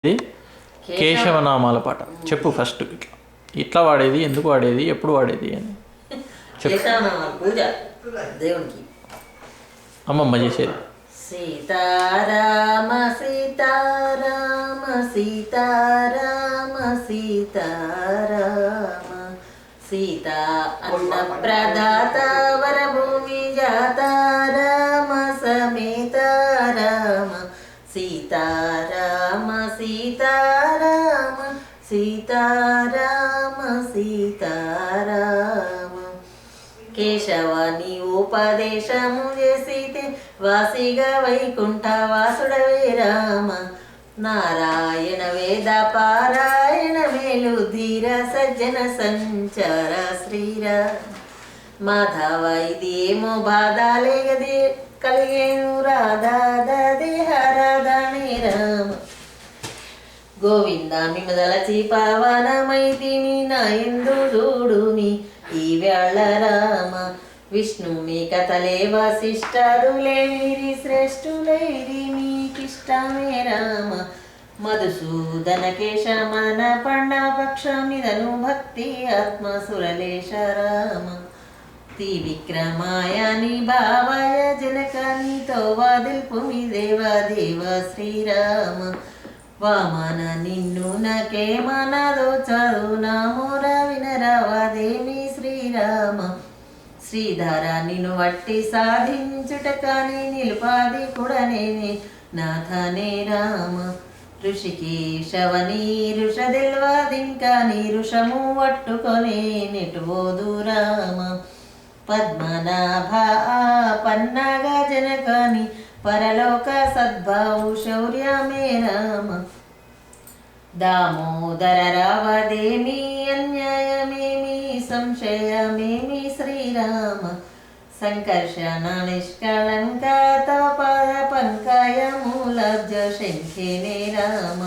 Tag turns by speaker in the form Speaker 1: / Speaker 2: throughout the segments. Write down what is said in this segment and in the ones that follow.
Speaker 1: ఇది కేశవనామాల పాట చెప్పు ఫస్ట్. ఇట్లా వాడేది, ఎందుకు వాడేది, ఎప్పుడు వాడేది అని
Speaker 2: పూజ దేవునికి
Speaker 1: అమ్మమ్మ చేసేది.
Speaker 2: సీతారామ సీతారామ సీతారామ సీతారామ సీతా అన్న ప్రదాత వరభూమి జాత రామ సమేత రామ సీతారామ సీతారామ సీతారామ సీతారామ కేశవాని ఉపదేశము చేసితే వాసిగా వైకుంఠ వాసుడవే రామ నారాయణ వేద పారాయణ మేలు ధీర సజ్జన సంచార శ్రీరామ మాధవ ఇదేమో బాధాలేగదే కలిగేను రాధా దేహరాధనే రామ గోవింద మిమదలచి పావనమైతిని నా ఎందు చూడుమి ఈ వేళ రామ విష్ణుని కథలే వశిష్ఠులే వీరి శ్రేష్ఠులైరి మీకిష్టమే రామ మధుసూదన కేశమన పండ పక్షమిదను భక్తి ఆత్మసురలేశ రామ త్రివిక్రమాయ నీ భావాయ జనకానితో వాదిల్పు మీ దేవ శ్రీరామ వామన నిన్ను నాకేమనదో చదువు నా మోర వినరావాదేమి శ్రీరామ శ్రీధర నిన్ను వట్టి సాధించుట కానీ నిలుపాది కూడా నేనే నాథనే రామ ఋషికేశవని ఋషదెల్వాదింకా నీ ఋషము పట్టుకొని నెటుబోదు రామ పద్మనాభ పన్నగ జనకాని పరలోక సద్భావు శౌర్యమే రామ దామోదర రావదేమి అన్యాయమేమి సంశయమేమి శ్రీరామ సంకర్షణ నిష్కళంక తవ పద పంకయమూలబ్జ శంఖేనే రామ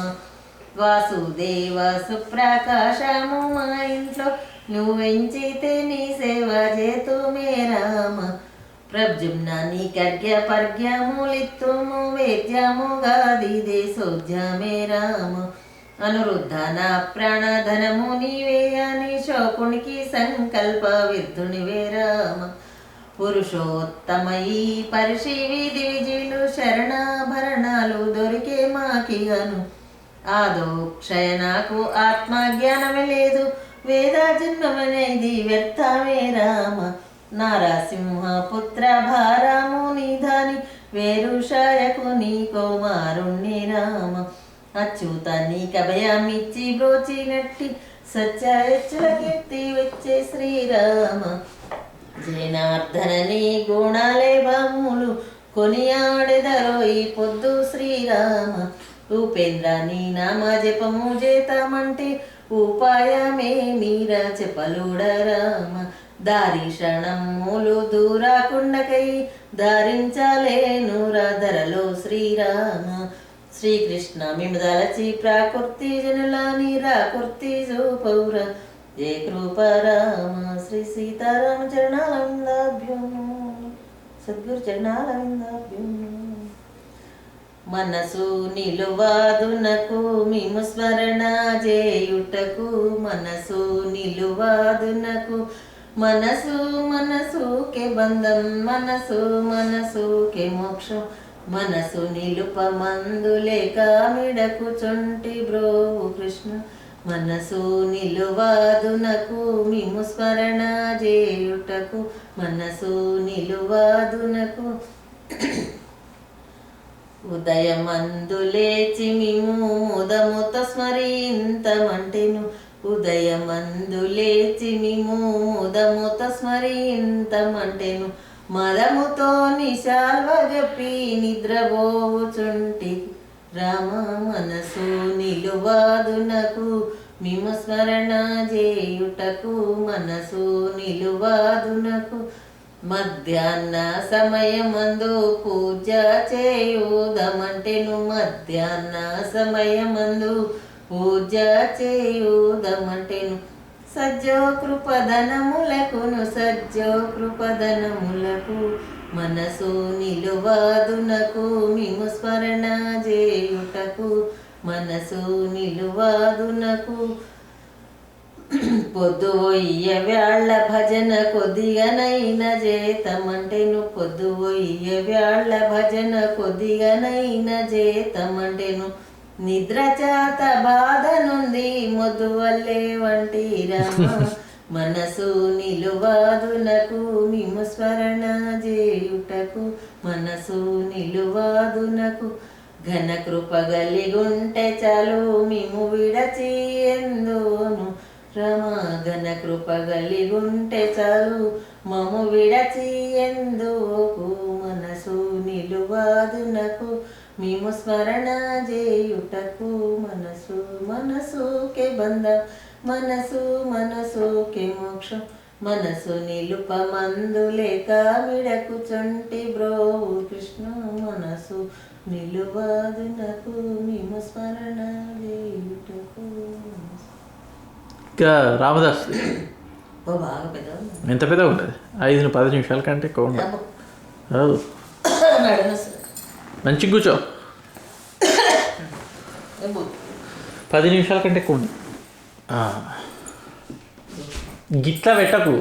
Speaker 2: వాసుదేవ సుప్రకాశము మా ఇంట్లో నువ్వెంచితే నీ సేవ చేతుమే రామ ప్రజుమ్న నీ కర్గ్య పర్గ్యములిత్తుము వేద్యము గాది దేశోద్యమే రామ అనురుద్ధ నా ప్రాణధనము నీవే అని శోకునికి సంకల్ప విద్ధునివే రామ పురుషోత్తమయీ పరిషి విధి విజయులు శరణాభరణాలు దొరికే మాకిగను ఆదోక్షయ నాకు ఆత్మజ్ఞానమే లేదు వేద జన్మమనేది వ్యర్థమే రామ నారసింహ పుత్ర భారము నిధాని వేరుషాయకు నీ కుమారుణ్ణి రామ అచ్యుత నీక భయమిచ్చి బ్రోచినట్టి సత్యచ్చుల కీర్తి వచ్చే శ్రీరామ జనార్దన నీ గుణాలే బాములు కొనియాడెదరో ఈ పొద్దు శ్రీరామ ఉపేంద్ర నీ నామ జపము చేతమంటే ఉపాయమే మీరా చెప్పలుడ రామ దారి క్షణములు దూరాకుండకై ధారించలేను రాధరలో శ్రీరామ శ్రీకృష్ణ మిమదలచి ప్రాకృతి జనులాని రాకృతి జోపౌర జయ కృప రామ శ్రీ సీతారామ చరణాలవిందాభ్యం సద్గురు చరణాలవిందాభ్యం మనసు నిలువాదునకు మిము స్మరణ చేయుటకు మనసు నిలువాదునకు మనసు మనసుకే బంధం మనసు మనసుకే మోక్షం మనసు నిలుపమందులేక మిడకు చొంటి బ్రోవు కృష్ణ మనసు నిలువాదునకు మిము స్మరణ చేయుటకు మనసు నిలువాదునకు ఉదయమందు లేచి మిము ముదముత స్మరింతమంటెను ఉదయమందు లేచి మిము ముదముత స్మరింతమంటెను మదముతో నిశాల్వగప్పి నిద్రపోవుచుంటి రామ మనసు నిలువాదునకు మిము స్మరణ చేయుటకు మనసు నిలువాదునకు మధ్యాహ్న సమయమందు పూజ చేయుదమంటెను మధ్యాహ్న సమయమందు పూజ చేయుదమంటెను సజ్జో కృపదనములకును సజ్జో కృపదనములకు మనసు నిలువాదునకు మిము స్మరణ చేయుటకు మనసు నిలువాదునకు పొద్దు ఒయ్య వ్యాళ్ళ భజన కొద్దిగనైన చేతమంటెను పొద్దు ఒయ్య వ్యాళ్ళ భజన కొద్దిగనైన చేతమంటెను నిద్ర చేత బాధ నుండి మొద్దు వల్లే వంటి రామ మనసు నిలువాదునకు మిము స్మరణ చేయుటకు మనసు నిలువాదునకు ఘన కృప గలిగుంటే చాలు మిము విడచి ఎందును రమ ఘన కృప గలిగుంటే చాలు మము విడచి ఎందుకు మనసు నిలువాదునకు మిము స్మరణ చేయుటకు మనసు మనసుకే బంధం మనసు మనసుకే మోక్షం మనసు నిలుపమందు లేక మిడకు చొంటి బ్రో కృష్ణ మనసు నిలువాదునకు మిము స్మరణ చేయుటకు
Speaker 1: ఇంకా రామదాస్
Speaker 2: ఓ బాగా పెద్ద
Speaker 1: ఎంత పెద్దగా ఉంటుంది 5-10 నిమిషాల కంటే ఎక్కువ ఉండదు. మంచిగా కూర్చో. 10 నిమిషాల కంటే ఎక్కువ ఉంది. గిట్లా పెట్టకు.